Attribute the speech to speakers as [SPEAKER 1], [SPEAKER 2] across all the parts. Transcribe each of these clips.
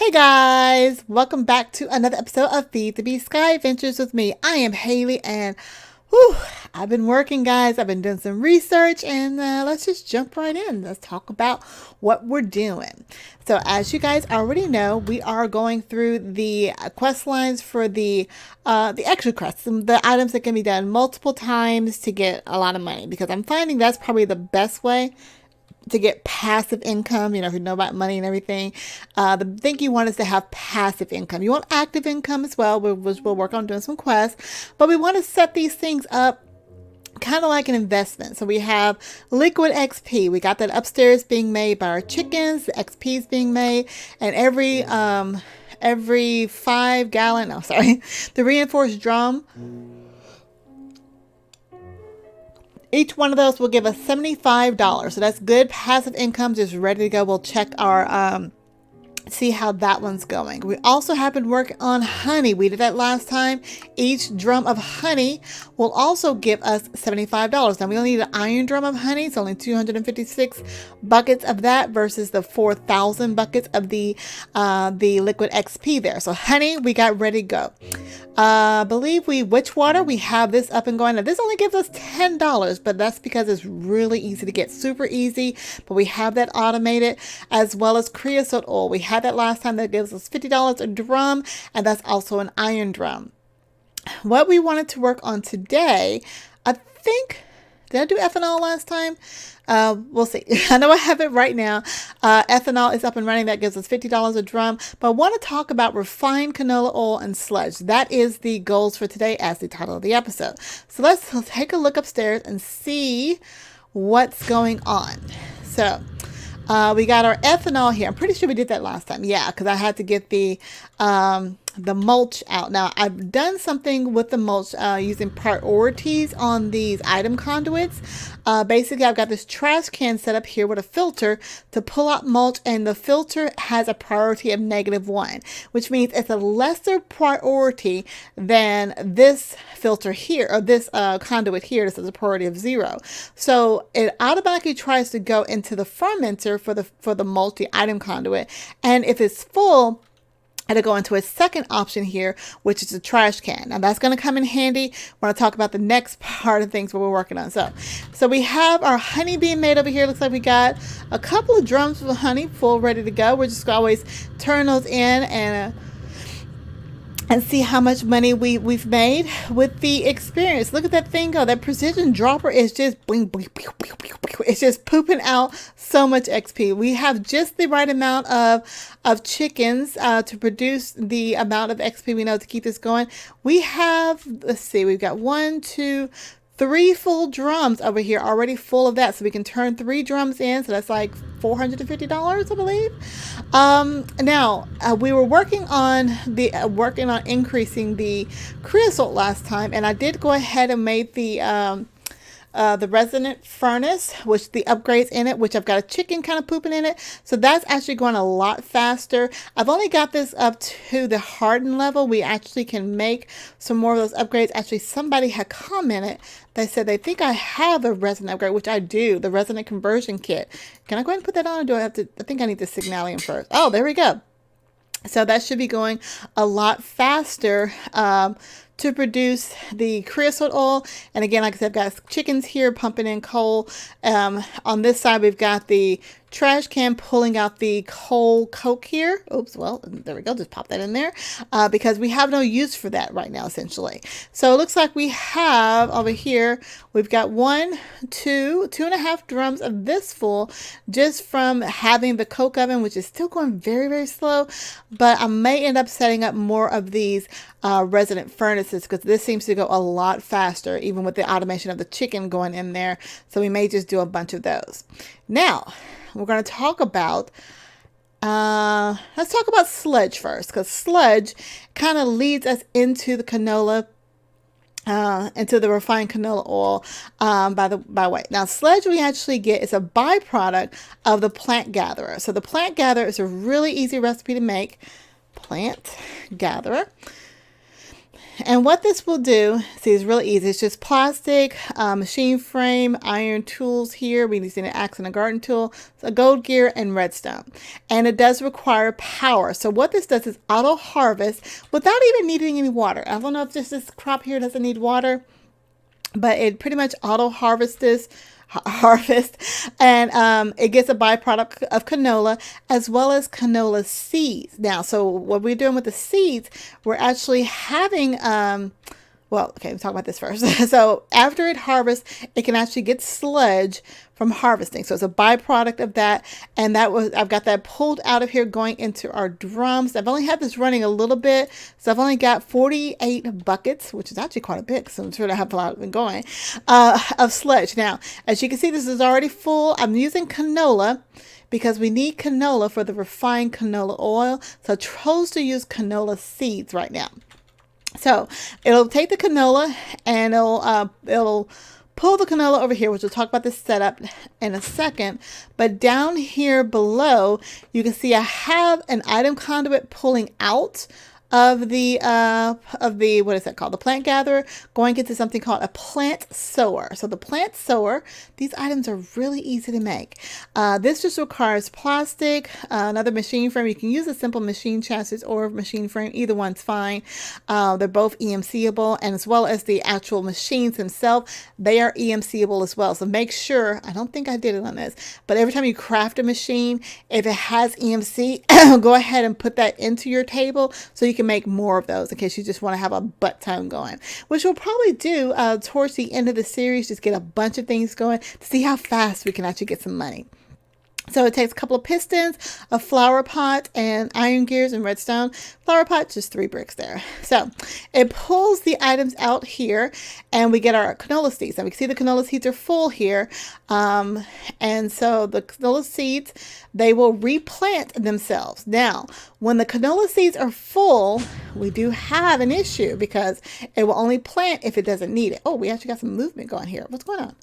[SPEAKER 1] Hey guys, welcome back to another episode of Feed the Bee Sky Adventures with me. I am Haliee and whew, I've been working, guys. I've been doing some research and let's just jump right in. Let's talk about what we're doing. So as you guys already know, we are going through the quest lines for the extra quests, the items that can be done multiple times to get a lot of money, because I'm finding that's probably the best way to get passive income. You know, if you know about money and everything, the thing you want is to have passive income. You want active income as well, which we'll work on doing some quests, but we want to set these things up kind of like an investment. So we have liquid XP. We got that upstairs being made by our chickens. The XP is being made, and every 5 gallon, oh sorry, the reinforced drum, each one of those will give us $75. So that's good passive income, just ready to go. We'll check our see how that one's going. We also have been working on honey. We did that last time. Each drum of honey will also give us $75. Now we only need an iron drum of honey. It's only 256 buckets of that versus the 4,000 buckets of the liquid XP there. So honey, we got ready to go. I believe witch water, we have this up and going. Now this only gives us $10, but that's because it's really easy to get, super easy. But we have that automated, as well as creosote oil. We had that last time. That gives us $50 a drum, and that's also an iron drum. What we wanted to work on today, I think, did I do ethanol last time? We'll see. I know I have it right now. Ethanol is up and running. That gives us $50 a drum. But I want to talk about refined canola oil and sludge. That is the goals for today, as the title of the episode. So let's take a look upstairs and see what's going on. So we got our ethanol here. I'm pretty sure we did that last time. Yeah, because I had to get the mulch out. Now, I've done something with the mulch using priorities on these item conduits. Basically, I've got this trash can set up here with a filter to pull out mulch, and the filter has a priority of -1, which means it's a lesser priority than this filter here, or this conduit here. This is a priority of 0. So it automatically tries to go into the fermenter for the multi-item conduit, and if it's full, it'll go into a second option here, which is a trash can. Now that's going to come in handy when I talk about the next part of things what we're working on. So we have our honey being made over here. Looks like we got a couple of drums of honey full, ready to go. We're just going to always turn those in and see how much money we've made with the experience. Look at that thing go. That precision dropper is just bling, bling, bling, bling, bling, bling. It's just pooping out so much XP. We have just the right amount of chickens to produce the amount of XP we know to keep this going. We have, let's see, we've got 1, 2, 3 full drums over here already full of that, so we can turn 3 drums in, so that's like $450, I believe. Now we were working on increasing the creosote last time, and I did go ahead and made the resonant furnace, which the upgrades in it, which I've got a chicken kind of pooping in it. So that's actually going a lot faster. I've only got this up to the hardened level. We actually can make some more of those upgrades. Actually, somebody had commented. They said they think I have a resonant upgrade, which I do, the resonant conversion kit. Can I go ahead and put that on, or do I have to? I think I need the signalium first. Oh, there we go. So that should be going a lot faster to produce the creosote oil. And again, like I said, I've got chickens here pumping in coal. On this side, we've got the trash can pulling out the coal coke here. Oops, well, there we go. Just pop that in there because we have no use for that right now, essentially. So it looks like we have over here, we've got 1, 2, 2.5 drums of this full just from having the coke oven, which is still going very, very slow. But I may end up setting up more of these resonant furnaces, because this seems to go a lot faster, even with the automation of the chicken going in there. So we may just do a bunch of those. Now, we're going to talk about, let's talk about sludge first, because sludge kind of leads us into the canola, into the refined canola oil by way. Now, sludge we actually get is a byproduct of the plant gatherer. So the plant gatherer is a really easy recipe to make. Plant gatherer. And what this will do, see, it's really easy. It's just plastic, machine frame, iron tools here. We're using an axe and a garden tool, a gold gear, and redstone. And it does require power. So what this does is auto harvest without even needing any water. I don't know if just this crop here doesn't need water, but it pretty much auto harvests this harvest, and it gets a byproduct of canola as well as canola seeds. Now, so what we're doing with the seeds, we're actually having well, okay, let's talk about this first. So after it harvests, it can actually get sludge from harvesting. So it's a byproduct of that. And that was, I've got that pulled out of here going into our drums. I've only had this running a little bit. So I've only got 48 buckets, which is actually quite a bit. So I'm sure I have a lot of them going, of sludge. Now, as you can see, this is already full. I'm using canola because we need canola for the refined canola oil. So I chose to use canola seeds right now. So it'll take the canola and it'll pull the canola over here, which we'll talk about this setup in a second. But down here below, you can see I have an item conduit pulling out of the what is that called? The plant gatherer, going into something called a plant sower. So the plant sower, these items are really easy to make. This just requires plastic, another machine frame. You can use a simple machine chassis or machine frame. Either one's fine. They're both EMCable, and as well as the actual machines themselves, they are EMCable as well. So make sure, I don't think I did it on this, but every time you craft a machine, if it has EMC, go ahead and put that into your table so you can make more of those in case you just want to have a butt ton going, which we'll probably do towards the end of the series. Just get a bunch of things going to see how fast we can actually get some money. So it takes a couple of pistons, a flower pot, and iron gears and redstone. Flower pot, just 3 bricks there. So it pulls the items out here, and we get our canola seeds. And we can see the canola seeds are full here. And so the canola seeds, they will replant themselves. Now, when the canola seeds are full, we do have an issue because it will only plant if it doesn't need it. Oh, we actually got some movement going here. What's going on?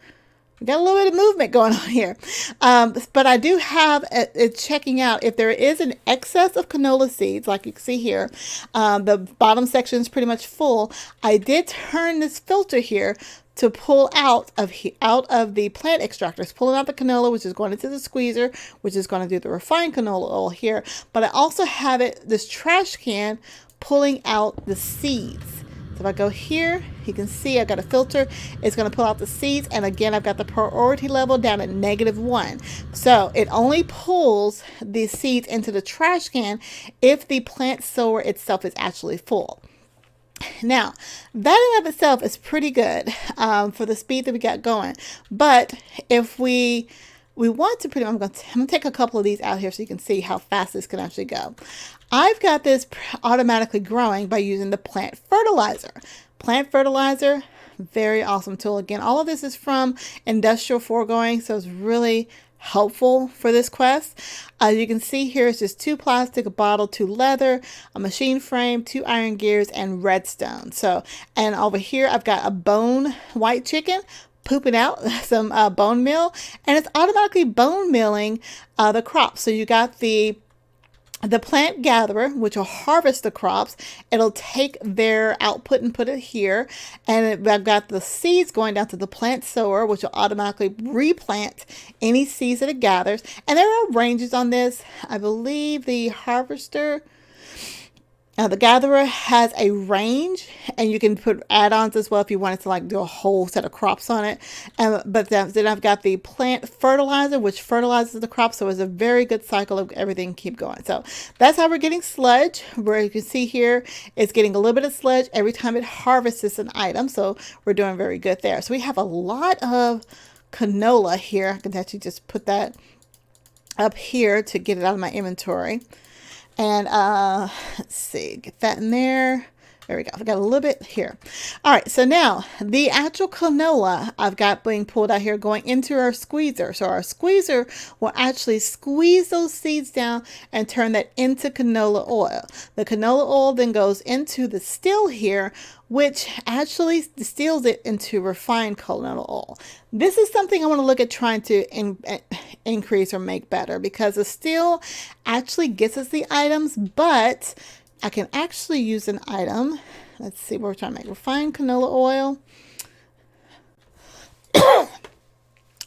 [SPEAKER 1] We got a little bit of movement going on here. But I do have it checking out if there is an excess of canola seeds, like you can see here. The bottom section is pretty much full. I did turn this filter here to pull out of the plant extractors, pulling out the canola, which is going into the squeezer, which is going to do the refined canola oil here. But I also have this trash can pulling out the seeds. So if I go here, you can see I've got a filter. It's going to pull out the seeds. And again, I've got the priority level down at -1. So it only pulls the seeds into the trash can if the plant sower itself is actually full. Now, that in of itself is pretty good for the speed that we got going. But if we want to I'm going to take a couple of these out here so you can see how fast this can actually go. I've got this automatically growing by using the plant fertilizer. Plant fertilizer, very awesome tool. Again, all of this is from Industrial Foregoing, so it's really helpful for this quest. You can see here it's just 2 plastic, a bottle, 2 leather, a machine frame, 2 iron gears, and redstone. So, and over here I've got a bone white chicken pooping out some bone meal, and it's automatically bone milling the crops. So you got the plant gatherer, which will harvest the crops. It'll take their output and put it here. And I've got the seeds going down to the plant sower, which will automatically replant any seeds that it gathers. And there are ranges on this. I believe the harvester, the gatherer has a range, and you can put add-ons as well if you wanted to like do a whole set of crops on it. But then I've got the plant fertilizer, which fertilizes the crops. So it's a very good cycle of everything keep going. So that's how we're getting sludge. Where you can see here, it's getting a little bit of sludge every time it harvests an item. So we're doing very good there. So we have a lot of canola here. I can actually just put that up here to get it out of my inventory. And let's see, get that in there. There we go. I've got a little bit here. All right. So now the actual canola I've got being pulled out here going into our squeezer. So our squeezer will actually squeeze those seeds down and turn that into canola oil. The canola oil then goes into the still here, which actually distills it into refined canola oil. This is something I want to look at trying to increase or make better, because the still actually gets us the items, but I can actually use an item let's see what we're trying to make. Refined canola oil.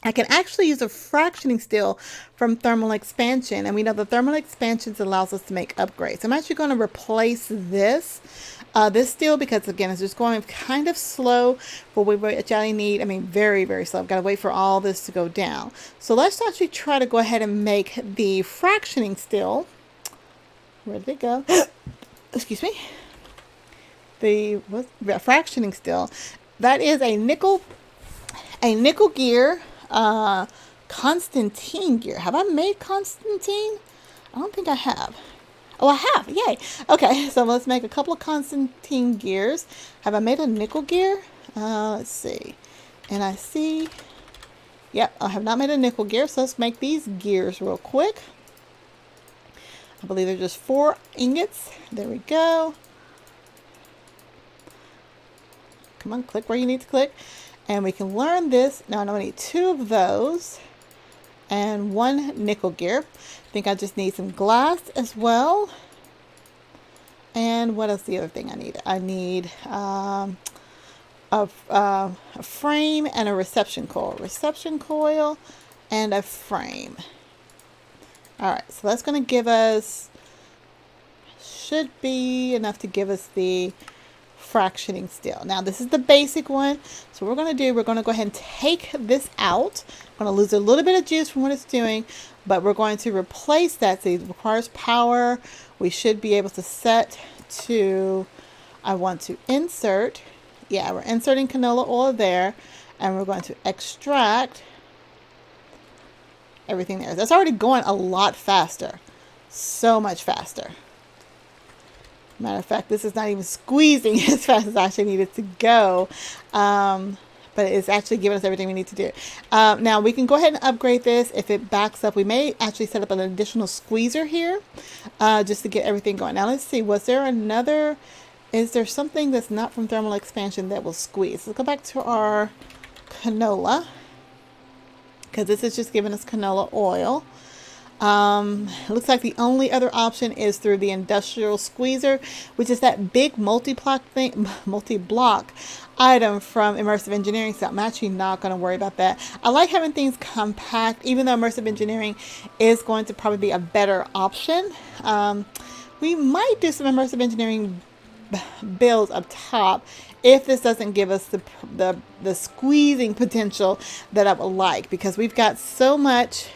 [SPEAKER 1] I can actually use a fractioning still from thermal expansion. And we know the thermal expansions allows us to make upgrades. I'm actually going to replace this still because, again, it's just going kind of slow for what we actually need. I mean, very, very slow. I've got to wait for all this to go down. So let's actually try to go ahead and make the fractioning still. Where did it go? Excuse me. The fractioning still. That is a nickel gear. Constantine gear. Have I made Constantine? I don't think I have. Oh, I have. Yay. Okay, so let's make a couple of Constantine gears. Have I made a nickel gear? Let's see. And I see. Yep, I have not made a nickel gear, so let's make these gears real quick. I believe they're just 4 ingots. There we go. Come on, click where you need to click. And we can learn this. Now I know I need 2 of those and 1 nickel gear. I think I just need some glass as well. And what else the other thing I need? I need a frame and a reception coil. Reception coil and a frame. All right, so that's going to give us, should be enough to give us the fractioning still. Now this is the basic one. So what we're going to do, we're going to go ahead and take this out. I'm going to lose a little bit of juice from what it's doing, but we're going to replace that. So it requires power. We should be able to set to, I want to insert, yeah, we're inserting canola oil there, and we're going to extract everything there. That's already going a lot faster, so much faster. Matter of fact, this is not even squeezing as fast as I actually need it to go. But it's actually giving us everything we need to do. Now, we can go ahead and upgrade this. If it backs up, we may actually set up an additional squeezer here just to get everything going. Now, let's see. Was there another? Is there something that's not from thermal expansion that will squeeze? Let's go back to our canola, because this is just giving us canola oil. It looks like the only other option is through the industrial squeezer, which is that big multi-block item from Immersive Engineering. So I'm actually not going to worry about that. I like having things compact, even though Immersive Engineering is going to probably be a better option. We might do some Immersive Engineering builds up top if this doesn't give us the squeezing potential that I would like, because we've got so much.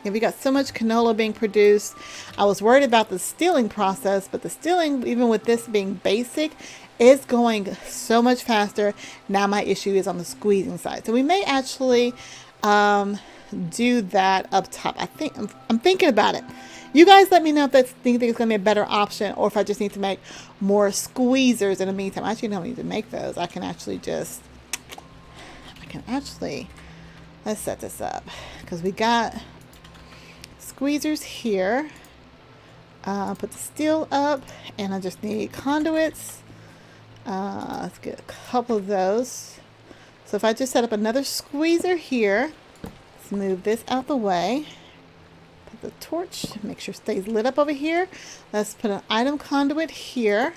[SPEAKER 1] And we got so much canola being produced. I was worried about the stilling process, but the stilling, even with this being basic, is going so much faster. Now my issue is on the squeezing side. So we may actually do that up top. I'm thinking about it. You guys let me know if you think it's going to be a better option, or if I just need to make more squeezers in the meantime. I actually don't need to make those. I can actually, let's set this up, because we got squeezers here. Put the steel up, and I just need conduits. Let's get a couple of those. So if I just set up another squeezer here, let's move this out the way. Put the torch, make sure it stays lit up over here. Let's put an item conduit here.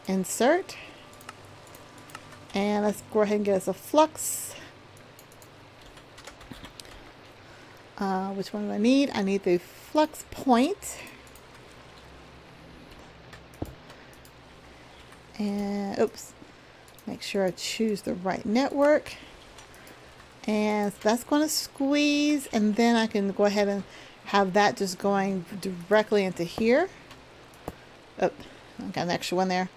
[SPEAKER 1] Insert. And let's go ahead and get us a flux. Which one do I need? I need the flux point. And oops, make sure I choose the right network. And so that's going to squeeze, and then I can go ahead and have that just going directly into here. Oh, I got an extra one there.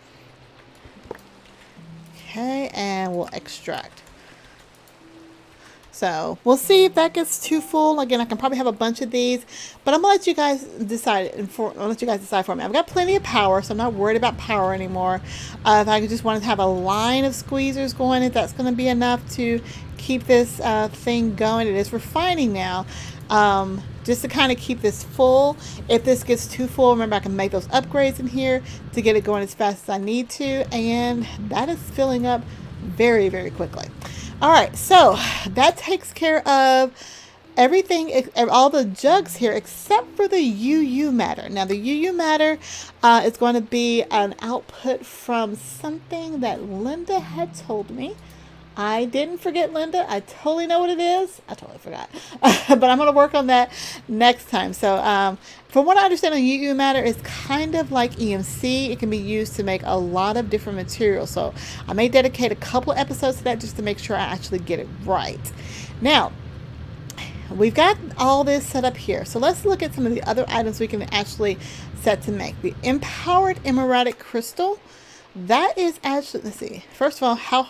[SPEAKER 1] Okay, and we'll extract. So we'll see if that gets too full. Again, I can probably have a bunch of these, but I'm gonna let you guys decide. I'll let you guys decide for me. I've got plenty of power, so I'm not worried about power anymore. If I just want to have a line of squeezers going, if that's going to be enough to keep this thing going. It is refining now, just to kind of keep this full. If this gets too full, remember I can make those upgrades in here to get it going as fast as I need to, and that is filling up very, very quickly. All right, so that takes care of everything, all the jugs here except for the UU matter. Now the UU matter is going to be an output from something that Linda had told me. I didn't forget, Linda. I totally know what it is. I totally forgot. But I'm going to work on that next time. So from what I understand on UU matter, it's kind of like EMC. It can be used to make a lot of different materials. So I may dedicate a couple of episodes to that just to make sure I actually get it right. Now, we've got all this set up here. So let's look at some of the other items we can actually set to make. The empowered emeraldic crystal. That is actually, let's see. First of all,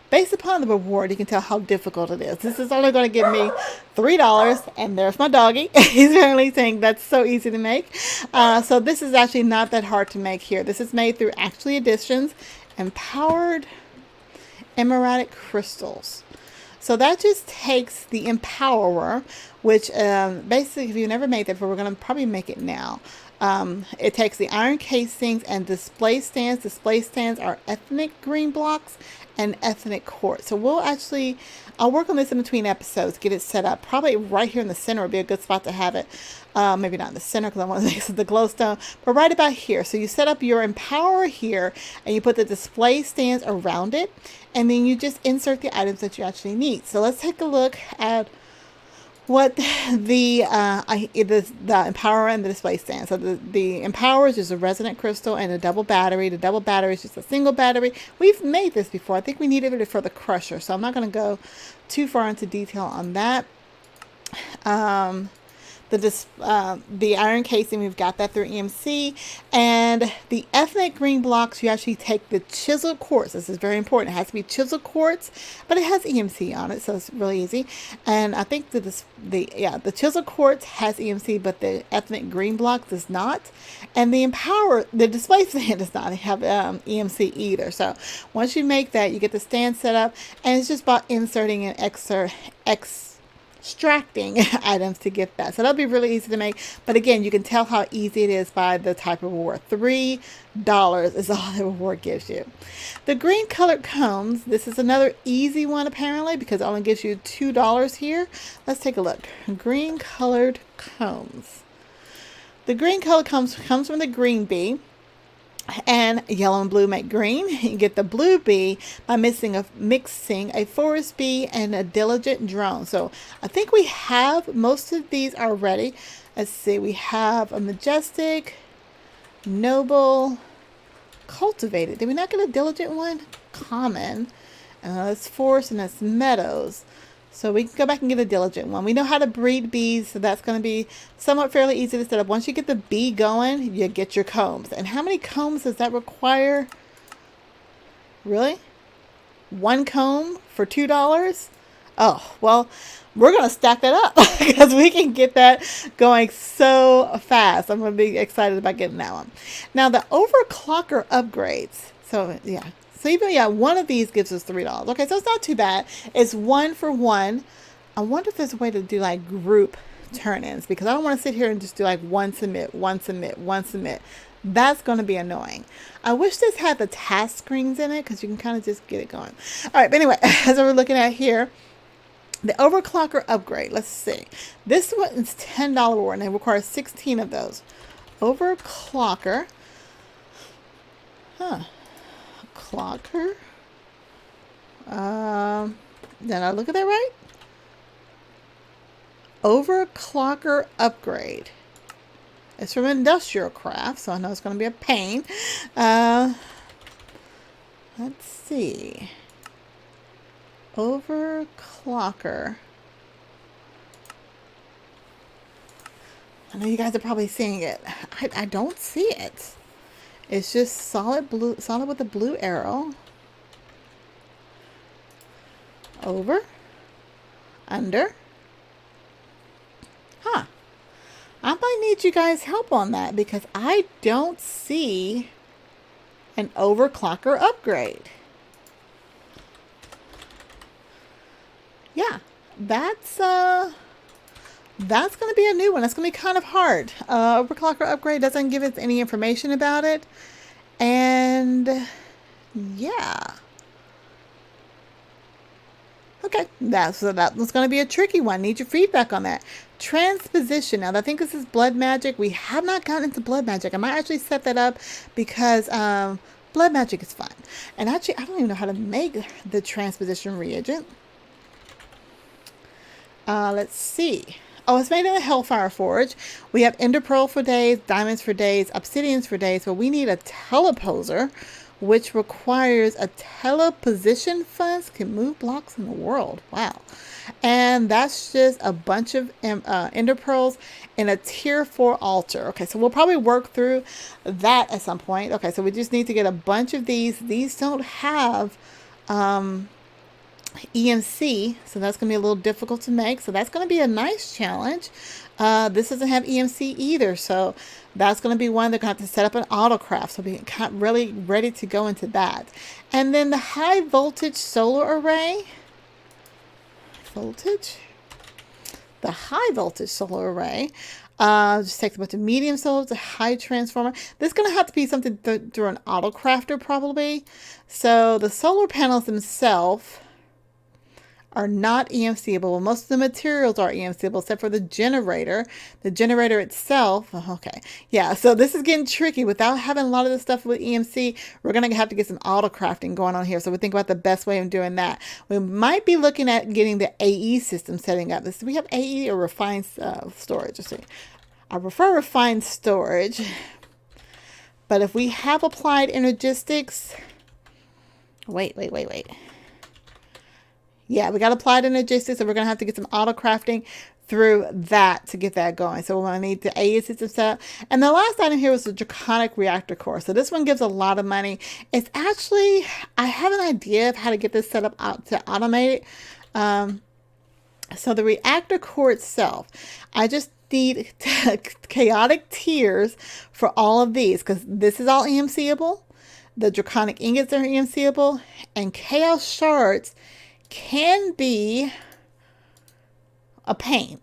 [SPEAKER 1] based upon the reward, you can tell how difficult it is. This is only going to give me $3, and there's my doggy. He's currently saying that's so easy to make. So this is actually not that hard to make here. This is made through Actually Additions, empowered emeraldic crystals. So that just takes the empowerer, which basically, if you've never made that before, we're going to probably make it now. It takes the iron casings and display stands. Display stands are ethnic green blocks and ethnic quartz. So I'll work on this in between episodes, get it set up. Probably right here in the center would be a good spot to have it. Maybe not in the center because I want to make the glowstone, but right about here. So you set up your empower here and you put the display stands around it, and then you just insert the items that you actually need. So let's take a look at what the empower and the display stand. So the empower is just a resonant crystal and a double battery. The double battery is just a single battery. We've made this before. I think we needed it for the crusher, so I'm not going to go too far into detail on that. The iron casing, we've got that through EMC, and the ethnic green blocks, you actually take the chiseled quartz. This is very important. It has to be chiseled quartz, but it has EMC on it, so it's really easy. And I think that the chiseled quartz has EMC, but the ethnic green block does not. And the display stand does not have EMC either. So once you make that, you get the stand set up, and it's just about inserting an extracting items to get that. So that'll be really easy to make. But again, you can tell how easy it is by the type of reward. $3 is all the reward gives you. The green colored combs, this is another easy one apparently because it only gives you $2 here. Let's take a look. Green colored combs. The green color comes from the green bee. And yellow and blue make green. You get the blue bee by mixing a forest bee and a diligent drone. So I think we have most of these already. Let's see. We have a majestic, noble, cultivated. Did we not get a diligent one? Common. That's forest and that's meadows. So we can go back and get a diligent one. We know how to breed bees, so that's going to be somewhat fairly easy to set up. Once you get the bee going, you get your combs. And how many combs does that require? Really? One comb for $2? Oh, well, we're going to stack that up because we can get that going so fast. I'm going to be excited about getting that one. Now, the overclocker upgrades. So, yeah. So even, one of these gives us $3. Okay, so it's not too bad. It's 1 for 1. I wonder if there's a way to do like group turn-ins because I don't want to sit here and just do like one submit, one submit, one submit. That's going to be annoying. I wish this had the task screens in it because you can kind of just get it going. All right, but anyway, as we're looking at here, the overclocker upgrade. Let's see. This one is $10 reward and it requires 16 of those. Overclocker. Clocker. Did I look at that right? Overclocker upgrade. It's from Industrial Craft, so I know it's going to be a pain. Let's see. Overclocker. I know you guys are probably seeing it. I don't see it. It's just solid blue, solid with a blue arrow. Over. Under. Huh. I might need you guys' help on that because I don't see an overclocker upgrade. Yeah, that's going to be a new one. That's going to be kind of hard. Overclocker upgrade doesn't give us any information about it. And yeah. Okay, that was going to be a tricky one. Need your feedback on that. Transposition. Now, I think this is blood magic. We have not gotten into blood magic. I might actually set that up because blood magic is fun. And actually, I don't even know how to make the transposition reagent. Let's see. Oh, it's made in a Hellfire Forge. We have Ender Pearl for days, Diamonds for days, Obsidians for days, but we need a Teleposer, which requires a teleposition funds, can move blocks in the world. Wow. And that's just a bunch of Ender Pearls in a tier 4 altar. Okay, so we'll probably work through that at some point. Okay, so we just need to get a bunch of these. These don't have EMC, so that's going to be a little difficult to make. So that's going to be a nice challenge. This doesn't have EMC either, so that's going to be one they're going to have to set up an autocraft. So we're really ready to go into that. And then the high voltage solar array. The high voltage solar array. Just takes a bunch of medium solar to high transformer. This is going to have to be something through an autocrafter probably. So the solar panels themselves are not EMCable. Most of the materials are EMCable except for the generator. The generator itself, okay. Yeah, so this is getting tricky. Without having a lot of the stuff with EMC, we're going to have to get some auto crafting going on here. So we think about the best way of doing that. We might be looking at getting the AE system setting up. Do we have AE or refined storage? Let's see. I prefer refined storage. But if we have applied energistics, wait. Yeah, we got applied energistics, so we're going to have to get some auto crafting through that to get that going. So we're going to need the AE system set up. And the last item here was the Draconic Reactor Core. So this one gives a lot of money. It's actually, I have an idea of how to get this set up to automate it. So the reactor core itself, I just need chaotic tiers for all of these because this is all EMCable. The Draconic Ingots are EMCable. And Chaos Shards can be a pain.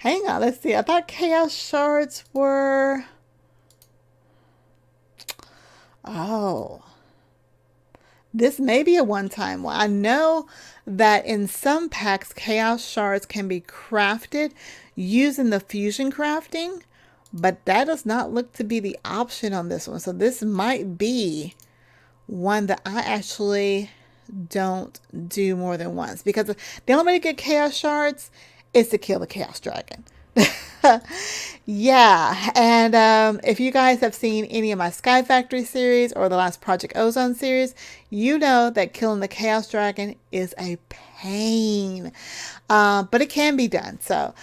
[SPEAKER 1] Hang on, let's see. I thought Chaos Shards were... Oh. This may be a one-time one. I know that in some packs, Chaos Shards can be crafted using the fusion crafting, but that does not look to be the option on this one. So this might be one that I actually don't do more than once, because the only way to get Chaos Shards is to kill the Chaos Dragon. Yeah, and if you guys have seen any of my Sky Factory series or the last Project Ozone series, you know that killing the Chaos Dragon is a pain, but it can be done. So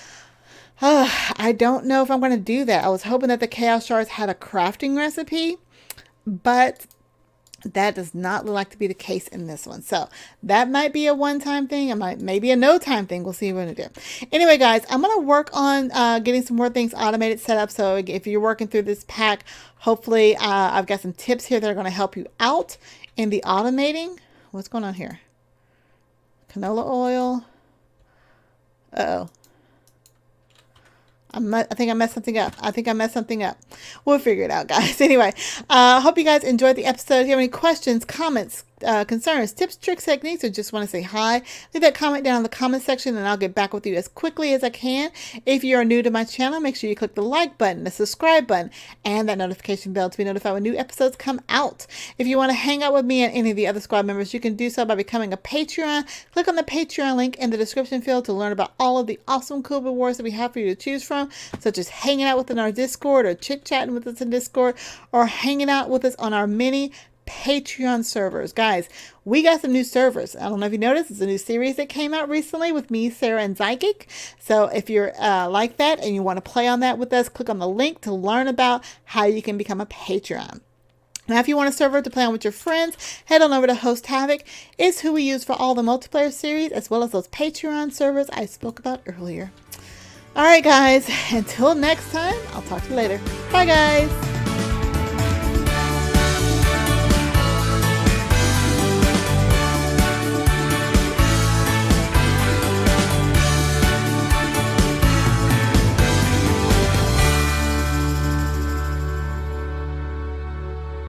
[SPEAKER 1] I don't know if I'm going to do that. I was hoping that the Chaos Shards had a crafting recipe, but that does not look like to be the case in this one. So that might be a one-time thing. It might maybe a no-time thing. We'll see what we're going to do. Anyway, guys, I'm going to work on getting some more things automated set up. So if you're working through this pack, hopefully I've got some tips here that are going to help you out in the automating. What's going on here? Canola oil. Uh-oh. I think I messed something up. We'll figure it out, guys. Anyway, hope you guys enjoyed the episode. If you have any questions, comments, concerns, tips, tricks, techniques, or just want to say hi, leave that comment down in the comment section and I'll get back with you as quickly as I can. If you are new to my channel, make sure you click the like button, the subscribe button, and that notification bell to be notified when new episodes come out. If you want to hang out with me and any of the other squad members, you can do so by becoming a Patreon. Click on the Patreon link in the description field to learn about all of the awesome cool rewards that we have for you to choose from, such as hanging out with us in our Discord, or chit-chatting with us in Discord, or hanging out with us on our mini Patreon servers. Guys, we got some new servers. I don't know if you noticed, it's a new series that came out recently with me, Sarah, and Zykic. So if you're like that and you want to play on that with us, click on the link to learn about how you can become a Patreon. Now, if you want a server to play on with your friends, head on over to Host Havoc. It's who we use for all the multiplayer series, as well as those Patreon servers I spoke about earlier. All right, guys, until next time, I'll talk to you later. Bye, guys.